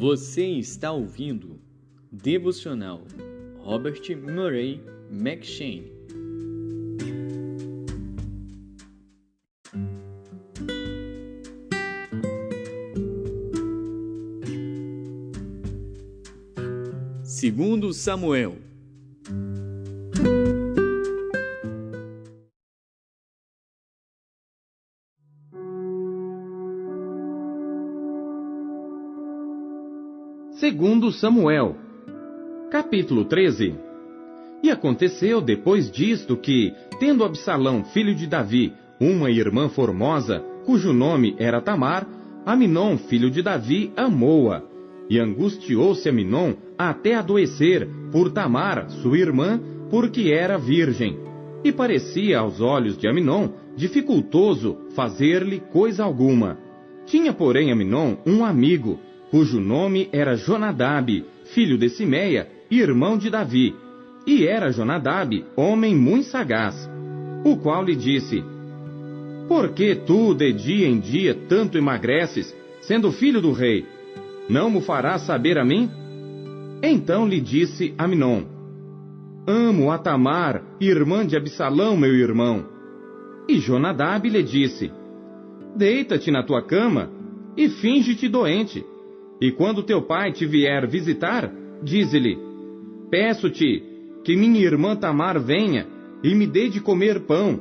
Você está ouvindo Devocional Robert Murray McCheyne. Segundo Samuel. Segundo Samuel, capítulo 13. E aconteceu depois disto que, tendo Absalão, filho de Davi, uma irmã formosa, cujo nome era Tamar, Aminon, filho de Davi, amou-a. E angustiou-se Aminon até adoecer por Tamar, sua irmã, porque era virgem. E parecia aos olhos de Aminon dificultoso fazer-lhe coisa alguma. Tinha, porém, Aminon um amigo, cujo nome era Jonadab, filho de Simeia, irmão de Davi. E era Jonadab homem muito sagaz, o qual lhe disse: Por que tu de dia em dia tanto emagreces, sendo filho do rei? Não mo farás saber a mim? Então lhe disse Aminon: Amo a Tamar, irmã de Absalão, meu irmão. E Jonadab lhe disse: Deita-te na tua cama e finge-te doente. E quando teu pai te vier visitar, dize-lhe: Peço-te que minha irmã Tamar venha e me dê de comer pão,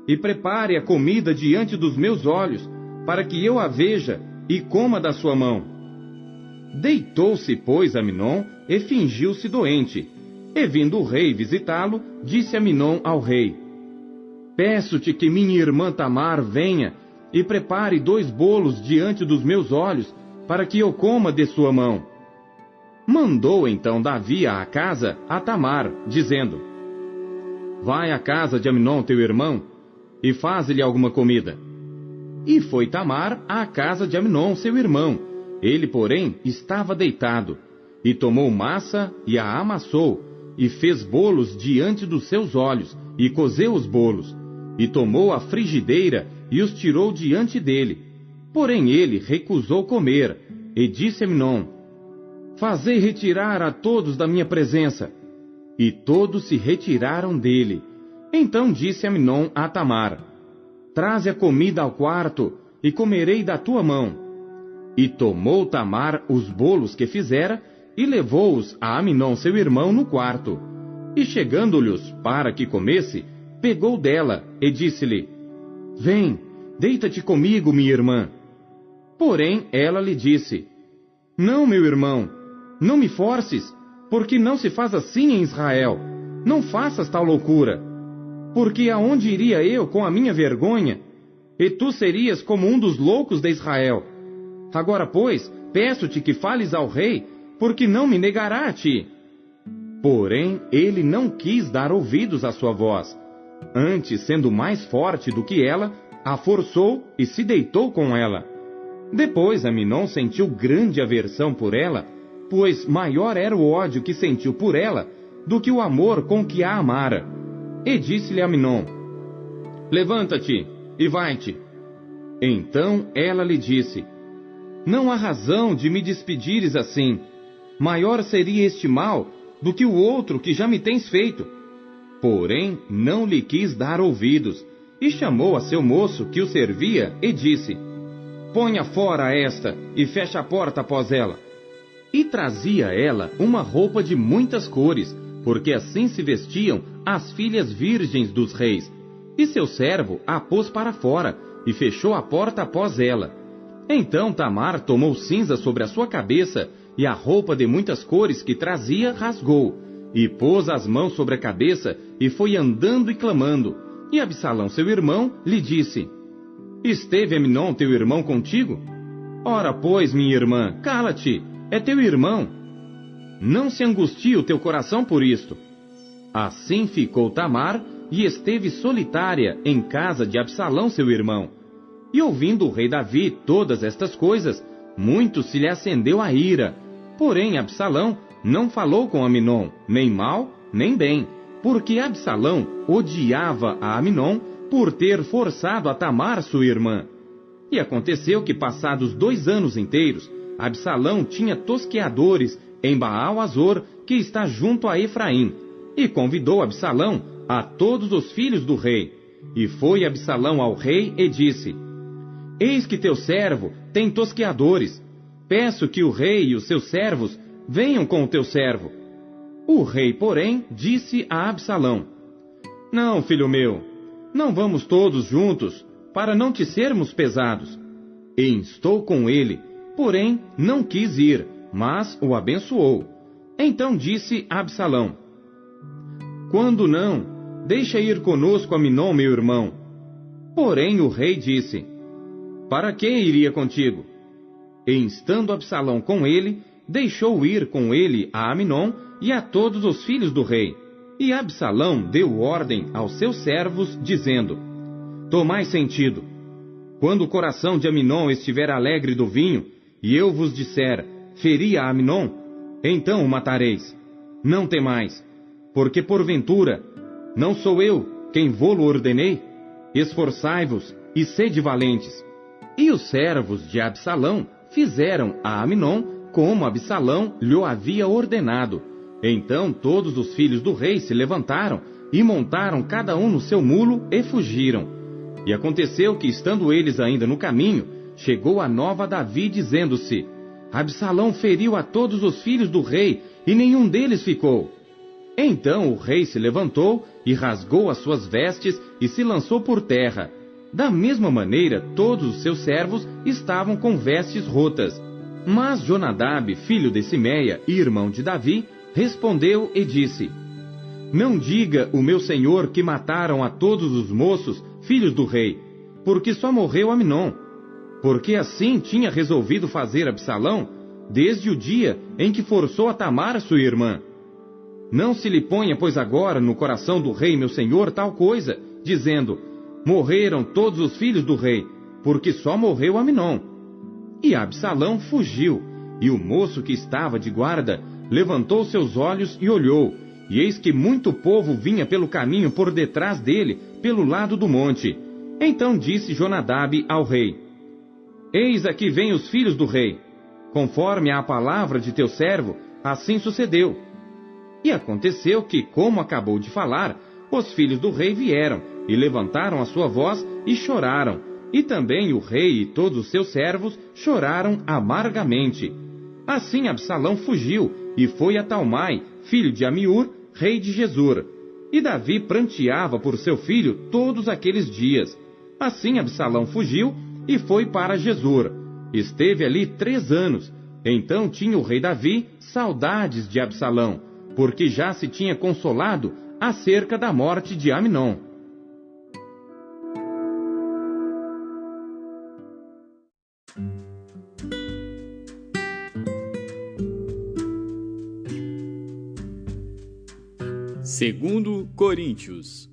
e prepare a comida diante dos meus olhos, para que eu a veja e coma da sua mão. Deitou-se, pois, Aminon e fingiu-se doente. E vindo o rei visitá-lo, disse Aminon ao rei: Peço-te que minha irmã Tamar venha e prepare 2 bolos diante dos meus olhos, para que eu coma de sua mão. Mandou então Davi à casa a Tamar, dizendo: Vai à casa de Aminon teu irmão, e faze-lhe alguma comida. E foi Tamar à casa de Aminon seu irmão. Ele, porém, estava deitado. E tomou massa e a amassou, e fez bolos diante dos seus olhos, e cozeu os bolos. E tomou a frigideira e os tirou diante dele. Porém ele recusou comer, e disse a Aminon: Fazei retirar a todos da minha presença. E todos se retiraram dele. Então disse Aminon a Tamar: Traze a comida ao quarto, e comerei da tua mão. E tomou Tamar os bolos que fizera, e levou-os a Aminon seu irmão no quarto. E chegando-lhes para que comesse, pegou dela, e disse-lhe: Vem, deita-te comigo, minha irmã. Porém ela lhe disse: Não, meu irmão, não me forces, porque não se faz assim em Israel. Não faças tal loucura. Porque aonde iria eu com a minha vergonha? E tu serias como um dos loucos de Israel. Agora, pois, peço-te que fales ao rei, porque não me negará a ti. Porém ele não quis dar ouvidos à sua voz. Antes, sendo mais forte do que ela, a forçou e se deitou com ela. Depois Aminon sentiu grande aversão por ela, pois maior era o ódio que sentiu por ela do que o amor com que a amara. E disse-lhe Aminon: Levanta-te e vai-te. Então ela lhe disse: Não há razão de me despedires assim. Maior seria este mal do que o outro que já me tens feito. Porém não lhe quis dar ouvidos, e chamou a seu moço que o servia e disse: Ponha fora esta, e feche a porta após ela. E trazia ela uma roupa de muitas cores, porque assim se vestiam as filhas virgens dos reis. E seu servo a pôs para fora, e fechou a porta após ela. Então Tamar tomou cinza sobre a sua cabeça, e a roupa de muitas cores que trazia rasgou, e pôs as mãos sobre a cabeça, e foi andando e clamando. E Absalão seu irmão lhe disse: Esteve Aminon teu irmão contigo? Ora, pois, minha irmã, cala-te, é teu irmão. Não se angustie o teu coração por isto. Assim ficou Tamar, e esteve solitária em casa de Absalão seu irmão. E ouvindo o rei Davi todas estas coisas, muito se lhe acendeu a ira. Porém Absalão não falou com Aminon, nem mal, nem bem, porque Absalão odiava a Aminon por ter forçado a Tamar sua irmã. E aconteceu que, passados 2 anos inteiros, Absalão tinha tosqueadores em Baal-Azor, que está junto a Efraim, e convidou Absalão a todos os filhos do rei. E foi Absalão ao rei e disse: Eis que teu servo tem tosqueadores. Peço que o rei e os seus servos venham com o teu servo. O rei, porém, disse a Absalão: Não, filho meu, não vamos todos juntos, para não te sermos pesados. E instou com ele, porém não quis ir, mas o abençoou. Então disse Absalão: Quando não, deixa ir conosco Aminon, meu irmão. Porém o rei disse: Para que iria contigo? E instando Absalão com ele, deixou ir com ele a Aminon e a todos os filhos do rei. E Absalão deu ordem aos seus servos, dizendo: Tomai sentido. Quando o coração de Aminon estiver alegre do vinho, e eu vos disser: Feri a Aminon, então o matareis. Não temais, porque porventura não sou eu quem vô-lo ordenei? Esforçai-vos e sede valentes. E os servos de Absalão fizeram a Aminon como Absalão lhe havia ordenado. Então todos os filhos do rei se levantaram e montaram cada um no seu mulo e fugiram. E aconteceu que, estando eles ainda no caminho, chegou a nova a Davi, dizendo-se: Absalão feriu a todos os filhos do rei, e nenhum deles ficou. Então o rei se levantou e rasgou as suas vestes e se lançou por terra. Da mesma maneira, todos os seus servos estavam com vestes rotas. Mas Jonadab, filho de Simeia e irmão de Davi, respondeu e disse: Não diga o meu senhor que mataram a todos os moços, filhos do rei, porque só morreu Aminon. Porque assim tinha resolvido fazer Absalão, desde o dia em que forçou a Tamar, sua irmã. Não se lhe ponha, pois, agora no coração do rei, meu senhor, tal coisa, dizendo: Morreram todos os filhos do rei, porque só morreu Aminon. E Absalão fugiu, e o moço que estava de guarda levantou seus olhos e olhou, e eis que muito povo vinha pelo caminho por detrás dele, pelo lado do monte. Então disse Jonadab ao rei: Eis aqui vêm os filhos do rei. Conforme a palavra de teu servo, assim sucedeu. E aconteceu que, como acabou de falar, os filhos do rei vieram, e levantaram a sua voz e choraram. E também o rei e todos os seus servos choraram amargamente. Assim Absalão fugiu, e foi a Talmai, filho de Amiur, rei de Gesur. E Davi pranteava por seu filho todos aqueles dias. Assim Absalão fugiu, e foi para Gesur. Esteve ali 3 anos. Então tinha o rei Davi saudades de Absalão, porque já se tinha consolado acerca da morte de Aminon. Segundo Coríntios.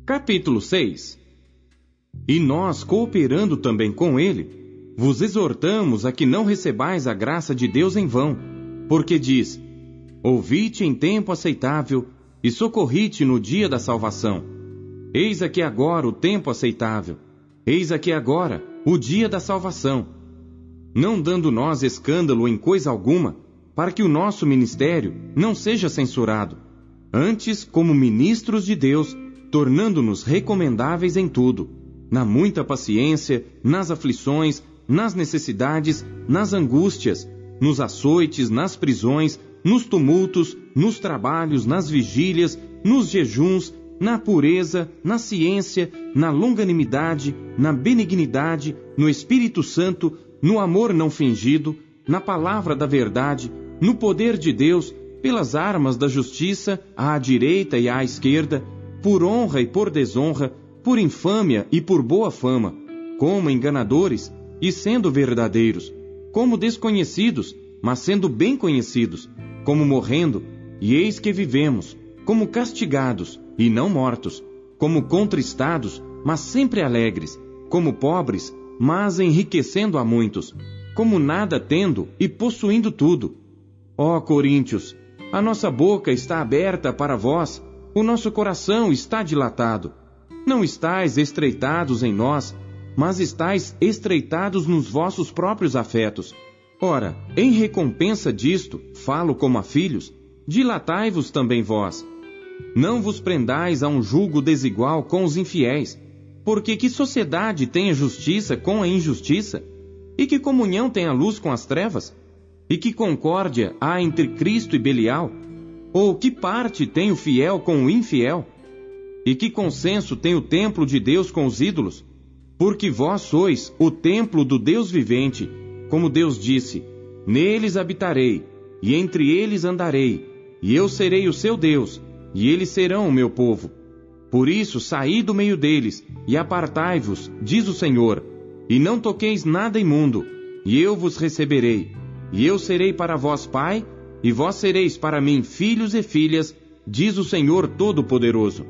Capítulo 6. E nós, cooperando também com ele, vos exortamos a que não recebais a graça de Deus em vão, porque diz: Ouvi-te em tempo aceitável, e socorri-te no dia da salvação. Eis aqui agora o tempo aceitável, eis aqui agora o dia da salvação. Não dando nós escândalo em coisa alguma, para que o nosso ministério não seja censurado, antes como ministros de Deus, tornando-nos recomendáveis em tudo, na muita paciência, nas aflições, nas necessidades, nas angústias, nos açoites, nas prisões, nos tumultos, nos trabalhos, nas vigílias, nos jejuns, na pureza, na ciência, na longanimidade, na benignidade, no Espírito Santo, no amor não fingido, na palavra da verdade, no poder de Deus, pelas armas da justiça, à direita e à esquerda, por honra e por desonra, por infâmia e por boa fama, como enganadores e sendo verdadeiros, como desconhecidos, mas sendo bem conhecidos, como morrendo, e eis que vivemos, como castigados e não mortos, como contristados, mas sempre alegres, como pobres, mas enriquecendo a muitos, como nada tendo e possuindo tudo. Ó coríntios, a nossa boca está aberta para vós, o nosso coração está dilatado. Não estáis estreitados em nós, mas estáis estreitados nos vossos próprios afetos. Ora, em recompensa disto, falo como a filhos, dilatai-vos também vós. Não vos prendais a um julgo desigual com os infiéis, porque que sociedade tem a justiça com a injustiça? E que comunhão tem a luz com as trevas? E que concórdia há entre Cristo e Belial? Ou que parte tem o fiel com o infiel? E que consenso tem o templo de Deus com os ídolos? Porque vós sois o templo do Deus vivente, como Deus disse, neles habitarei, e entre eles andarei, e eu serei o seu Deus, e eles serão o meu povo. Por isso saí do meio deles, e apartai-vos, diz o Senhor, e não toqueis nada imundo, e eu vos receberei, e eu serei para vós pai, e vós sereis para mim filhos e filhas, diz o Senhor Todo-Poderoso.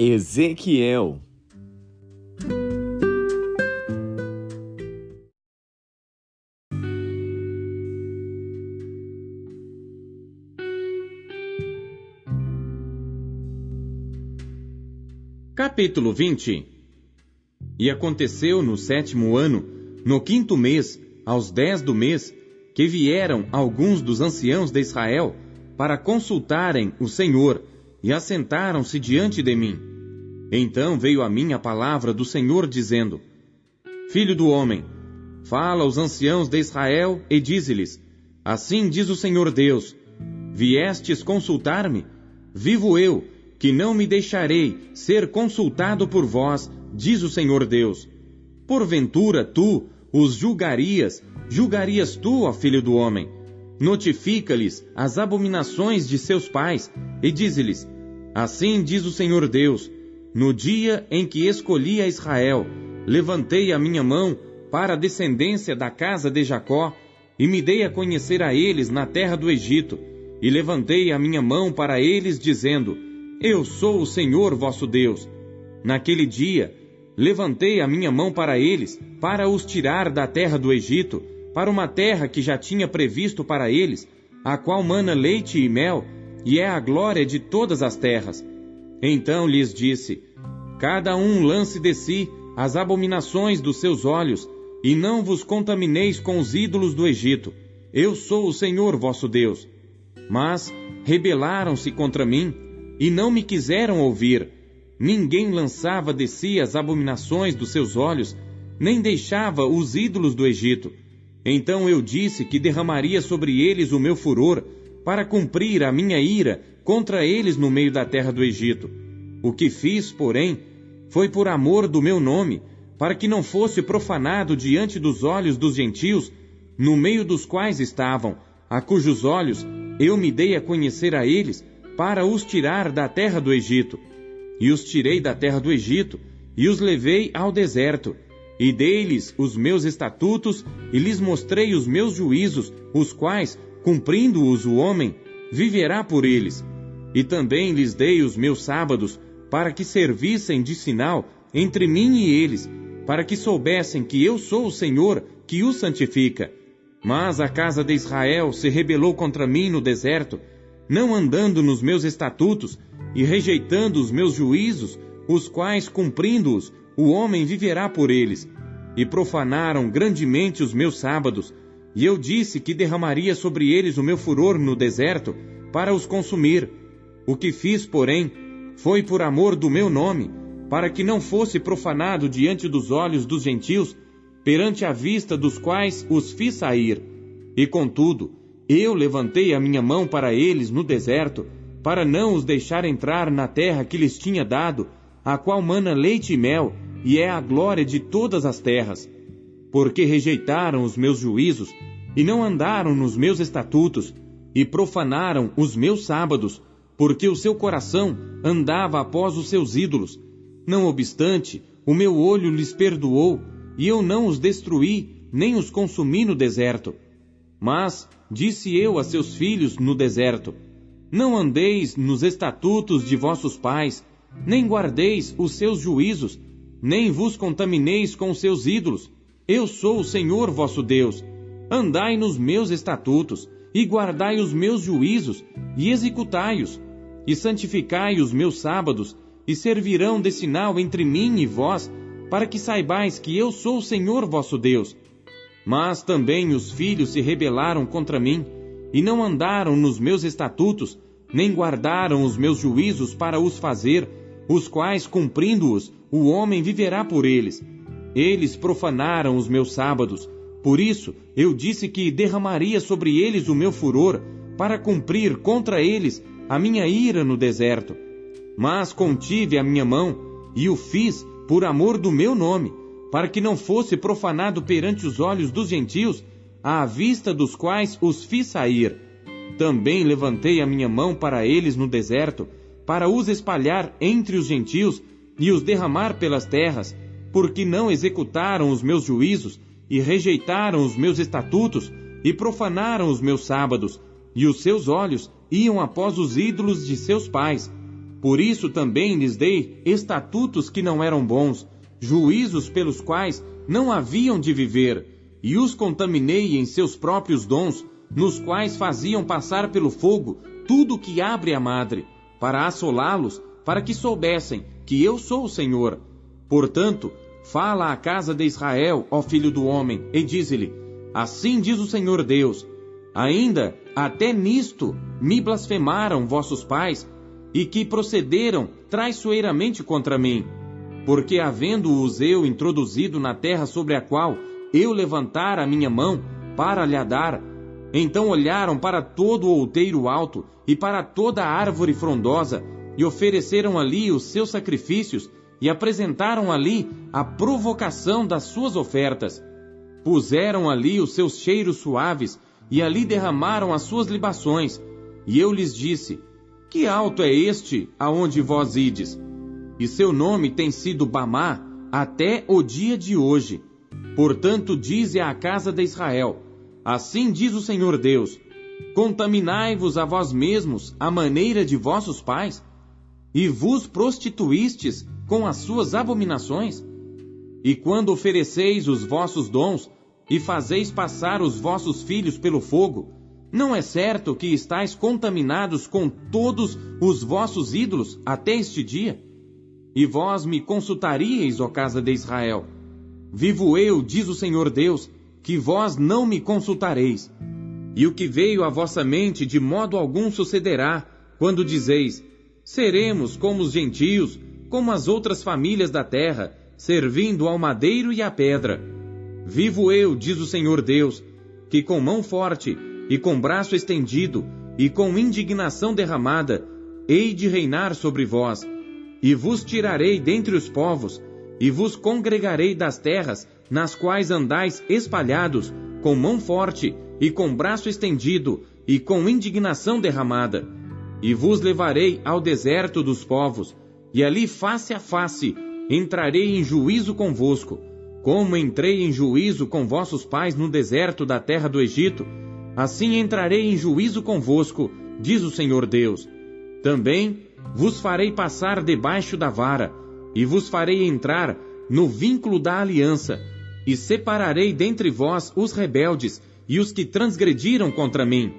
Ezequiel. Capítulo 20. E aconteceu no 7º ano, no 5º mês, aos 10 do mês, que vieram alguns dos anciãos de Israel para consultarem o Senhor, e assentaram-se diante de mim. Então veio a mim a palavra do Senhor, dizendo: Filho do homem, fala aos anciãos de Israel e dize-lhes: Assim diz o Senhor Deus: Viestes consultar-me? Vivo eu, que não me deixarei ser consultado por vós, diz o Senhor Deus. Porventura tu os julgarias tu, ó filho do homem? Notifica-lhes as abominações de seus pais, e dize-lhes: Assim diz o Senhor Deus, no dia em que escolhi a Israel, levantei a minha mão para a descendência da casa de Jacó, e me dei a conhecer a eles na terra do Egito, e levantei a minha mão para eles, dizendo: Eu sou o Senhor vosso Deus. Naquele dia, levantei a minha mão para eles, para os tirar da terra do Egito, para uma terra que já tinha previsto para eles, a qual mana leite e mel, e é a glória de todas as terras. Então lhes disse: Cada um lance de si as abominações dos seus olhos, e não vos contamineis com os ídolos do Egito. Eu sou o Senhor vosso Deus. Mas rebelaram-se contra mim, e não me quiseram ouvir. Ninguém lançava de si as abominações dos seus olhos, nem deixava os ídolos do Egito. Então eu disse que derramaria sobre eles o meu furor, para cumprir a minha ira contra eles no meio da terra do Egito. O que fiz, porém, foi por amor do meu nome, para que não fosse profanado diante dos olhos dos gentios, no meio dos quais estavam, a cujos olhos eu me dei a conhecer a eles, para os tirar da terra do Egito. E os tirei da terra do Egito, e os levei ao deserto, e dei-lhes os meus estatutos, e lhes mostrei os meus juízos, os quais, cumprindo-os o homem, viverá por eles. E também lhes dei os meus sábados, para que servissem de sinal entre mim e eles, para que soubessem que eu sou o Senhor que os santifica. Mas a casa de Israel se rebelou contra mim no deserto, não andando nos meus estatutos, e rejeitando os meus juízos, os quais, cumprindo-os, o homem viverá por eles. E profanaram grandemente os meus sábados, e eu disse que derramaria sobre eles o meu furor no deserto, para os consumir. O que fiz, porém, foi por amor do meu nome, para que não fosse profanado diante dos olhos dos gentios, perante a vista dos quais os fiz sair. E contudo, eu levantei a minha mão para eles no deserto, para não os deixar entrar na terra que lhes tinha dado, a qual mana leite e mel, e é a glória de todas as terras. Porque rejeitaram os meus juízos, e não andaram nos meus estatutos, e profanaram os meus sábados, porque o seu coração andava após os seus ídolos. Não obstante, o meu olho lhes perdoou, e eu não os destruí, nem os consumi no deserto. Mas disse eu a seus filhos no deserto: não andeis nos estatutos de vossos pais, nem guardeis os seus juízos, nem vos contamineis com os seus ídolos. Eu sou o Senhor vosso Deus. Andai nos meus estatutos, e guardai os meus juízos, e executai-os, e santificai os meus sábados, e servirão de sinal entre mim e vós, para que saibais que eu sou o Senhor vosso Deus. Mas também os filhos se rebelaram contra mim, e não andaram nos meus estatutos, nem guardaram os meus juízos para os fazer, os quais, cumprindo-os, o homem viverá por eles. Eles profanaram os meus sábados. Por isso, eu disse que derramaria sobre eles o meu furor, para cumprir contra eles a minha ira no deserto. Mas contive a minha mão, e o fiz por amor do meu nome, para que não fosse profanado perante os olhos dos gentios, à vista dos quais os fiz sair. Também levantei a minha mão para eles no deserto, para os espalhar entre os gentios e os derramar pelas terras, porque não executaram os meus juízos, e rejeitaram os meus estatutos, e profanaram os meus sábados, e os seus olhos iam após os ídolos de seus pais. Por isso também lhes dei estatutos que não eram bons, juízos pelos quais não haviam de viver, e os contaminei em seus próprios dons, nos quais faziam passar pelo fogo tudo o que abre a madre, para assolá-los, para que soubessem que eu sou o Senhor. Portanto, fala à casa de Israel, ó filho do homem, e dize-lhe: assim diz o Senhor Deus: ainda até nisto me blasfemaram vossos pais, e que procederam traiçoeiramente contra mim. Porque havendo-os eu introduzido na terra sobre a qual eu levantara a minha mão para lhe dar, então olharam para todo o outeiro alto e para toda a árvore frondosa, e ofereceram ali os seus sacrifícios, e apresentaram ali a provocação das suas ofertas. Puseram ali os seus cheiros suaves, e ali derramaram as suas libações. E eu lhes disse: que alto é este aonde vós ides? E seu nome tem sido Bamá até o dia de hoje. Portanto, dize à casa de Israel: assim diz o Senhor Deus: contaminai-vos a vós mesmos à maneira de vossos pais, e vos prostituístes com as suas abominações? E quando ofereceis os vossos dons, e fazeis passar os vossos filhos pelo fogo, não é certo que estáis contaminados com todos os vossos ídolos até este dia? E vós me consultaríeis, ó casa de Israel. Vivo eu, diz o Senhor Deus, que vós não me consultareis. E o que veio à vossa mente de modo algum sucederá, quando dizeis: seremos como os gentios, como as outras famílias da terra, servindo ao madeiro e à pedra. Vivo eu, diz o Senhor Deus, que com mão forte, e com braço estendido, e com indignação derramada, hei de reinar sobre vós, e vos tirarei dentre os povos, e vos congregarei das terras, nas quais andais espalhados, com mão forte, e com braço estendido, e com indignação derramada. E vos levarei ao deserto dos povos, e ali face a face entrarei em juízo convosco, como entrei em juízo com vossos pais no deserto da terra do Egito, assim entrarei em juízo convosco, diz o Senhor Deus. Também vos farei passar debaixo da vara, e vos farei entrar no vínculo da aliança, e separarei dentre vós os rebeldes e os que transgrediram contra mim.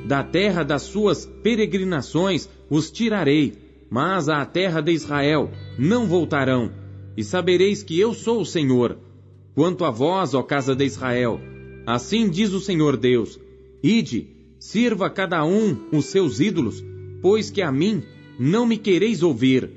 Da terra das suas peregrinações os tirarei, mas à terra de Israel não voltarão, e sabereis que eu sou o Senhor. Quanto a vós, ó casa de Israel, assim diz o Senhor Deus: ide, sirva cada um os seus ídolos, pois que a mim não me quereis ouvir.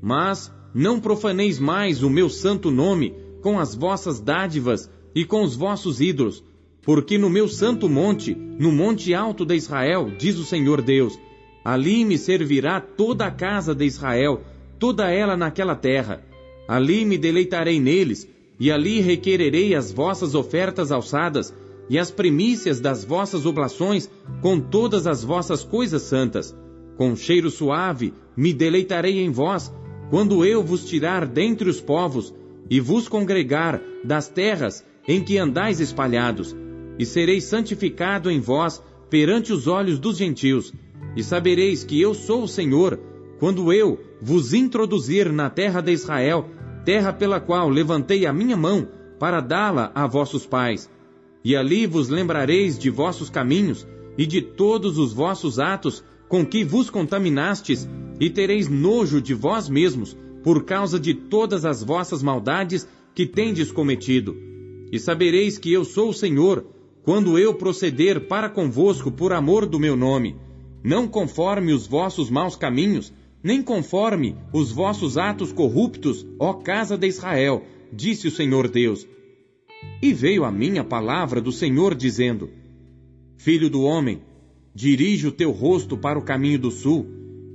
Mas não profaneis mais o meu santo nome com as vossas dádivas e com os vossos ídolos, porque no meu santo monte, no monte alto de Israel, diz o Senhor Deus, ali me servirá toda a casa de Israel, toda ela naquela terra. Ali me deleitarei neles, e ali requererei as vossas ofertas alçadas, e as primícias das vossas oblações, com todas as vossas coisas santas. Com cheiro suave me deleitarei em vós, quando eu vos tirar dentre os povos, e vos congregar das terras em que andais espalhados, e serei santificado em vós perante os olhos dos gentios, e sabereis que eu sou o Senhor, quando eu vos introduzir na terra de Israel, terra pela qual levantei a minha mão para dá-la a vossos pais. E ali vos lembrareis de vossos caminhos e de todos os vossos atos com que vos contaminastes, e tereis nojo de vós mesmos, por causa de todas as vossas maldades que tendes cometido. E sabereis que eu sou o Senhor, quando eu proceder para convosco por amor do meu nome, não conforme os vossos maus caminhos, nem conforme os vossos atos corruptos, ó casa de Israel, disse o Senhor Deus. E veio a mim a palavra do Senhor, dizendo: Filho do homem, dirige o teu rosto para o caminho do sul,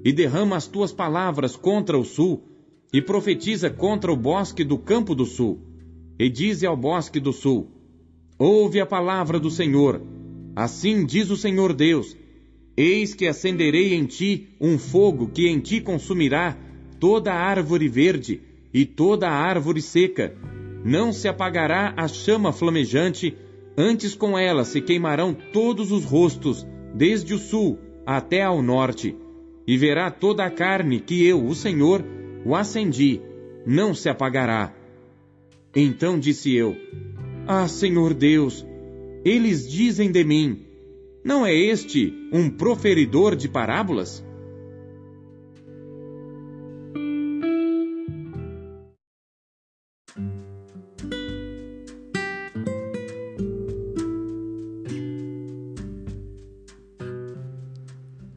e derrama as tuas palavras contra o sul, e profetiza contra o bosque do campo do sul, e dize ao bosque do sul: Ouve a palavra do Senhor. Assim diz o Senhor Deus: Eis que acenderei em ti um fogo que em ti consumirá toda a árvore verde e toda a árvore seca. Não se apagará a chama flamejante, antes com ela se queimarão todos os rostos, desde o sul até ao norte. E verá toda a carne que eu, o Senhor, o acendi, não se apagará. Então disse eu: Ah, Senhor Deus, eles dizem de mim: não é este um proferidor de parábolas?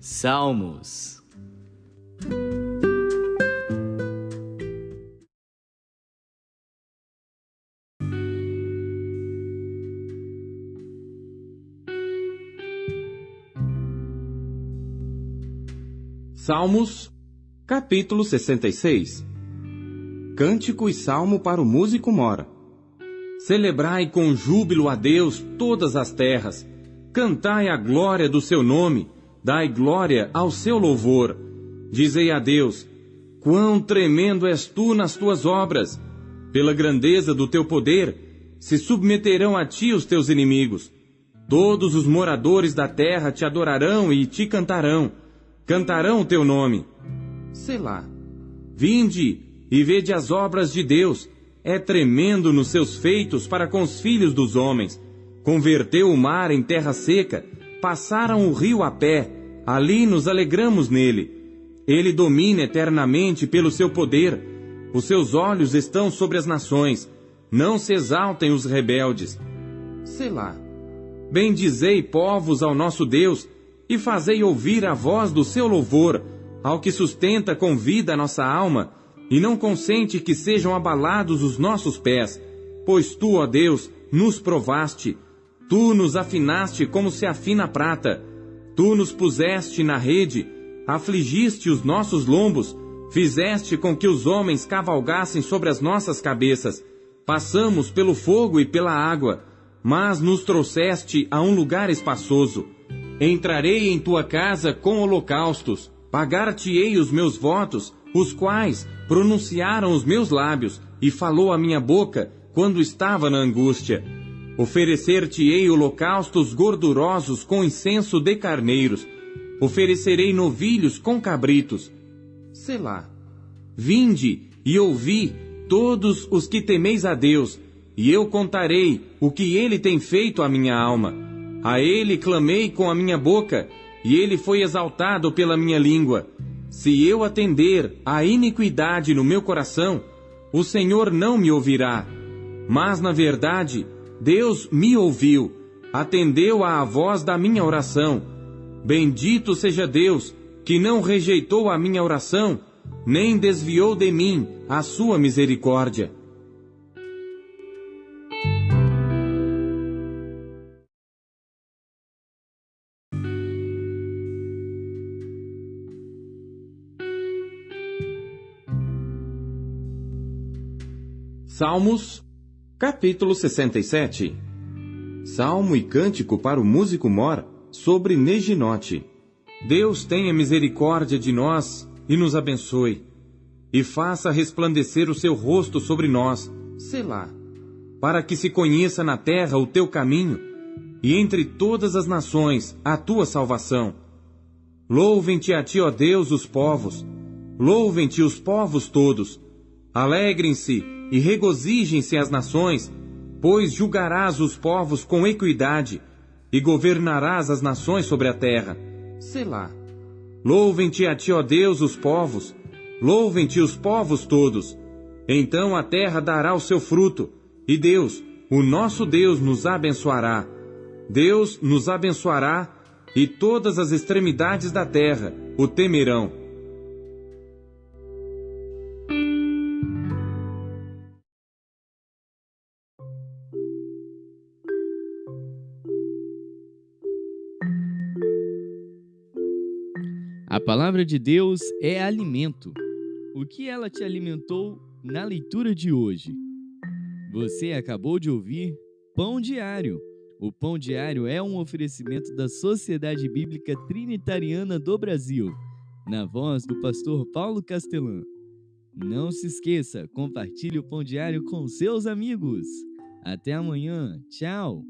Salmos. Salmos, capítulo 66. Cântico e salmo para o músico mora. Celebrai com júbilo a Deus todas as terras. Cantai a glória do seu nome. Dai glória ao seu louvor. Dizei a Deus: quão tremendo és tu nas tuas obras! Pela grandeza do teu poder, se submeterão a ti os teus inimigos. Todos os moradores da terra te adorarão e te cantarão. Cantarão o teu nome. Selá. Vinde e vede as obras de Deus. É tremendo nos seus feitos para com os filhos dos homens. Converteu o mar em terra seca. Passaram o rio a pé. Ali nos alegramos nele. Ele domina eternamente pelo seu poder. Os seus olhos estão sobre as nações. Não se exaltem os rebeldes. Selá. Bendizei, povos, ao nosso Deus, e fazei ouvir a voz do seu louvor, ao que sustenta com vida a nossa alma, e não consente que sejam abalados os nossos pés. Pois tu, ó Deus, nos provaste. Tu nos afinaste como se afina a prata. Tu nos puseste na rede, afligiste os nossos lombos, fizeste com que os homens cavalgassem sobre as nossas cabeças. Passamos pelo fogo e pela água, mas nos trouxeste a um lugar espaçoso. Entrarei em tua casa com holocaustos, pagar-te-ei os meus votos, os quais pronunciaram os meus lábios, e falou a minha boca quando estava na angústia. Oferecer-te-ei holocaustos gordurosos com incenso de carneiros, oferecerei novilhos com cabritos. Selá. Vinde e ouvi, todos os que temeis a Deus, e eu contarei o que ele tem feito à minha alma. A ele clamei com a minha boca, e ele foi exaltado pela minha língua. Se eu atender à iniquidade no meu coração, o Senhor não me ouvirá. Mas, na verdade, Deus me ouviu, atendeu à voz da minha oração. Bendito seja Deus, que não rejeitou a minha oração, nem desviou de mim a sua misericórdia. Salmos, capítulo 67. Salmo e cântico para o músico mor, sobre Neginote. Deus tenha misericórdia de nós e nos abençoe, e faça resplandecer o seu rosto sobre nós, Selá, para que se conheça na terra o teu caminho, e entre todas as nações a tua salvação. Louvem-te a ti, ó Deus, os povos. Louvem-te os povos todos. Alegrem-se e regozijem-se as nações, pois julgarás os povos com equidade e governarás as nações sobre a terra. Selá. Louvem-te a ti, ó Deus, os povos. Louvem-te os povos todos. Então a terra dará o seu fruto, e Deus, o nosso Deus, nos abençoará. Deus nos abençoará, e todas as extremidades da terra o temerão. A palavra de Deus é alimento. O que ela te alimentou na leitura de hoje? Você acabou de ouvir Pão Diário. O Pão Diário é um oferecimento da Sociedade Bíblica Trinitariana do Brasil, na voz do pastor Paulo Castelã. Não se esqueça, compartilhe o Pão Diário com seus amigos. Até amanhã. Tchau!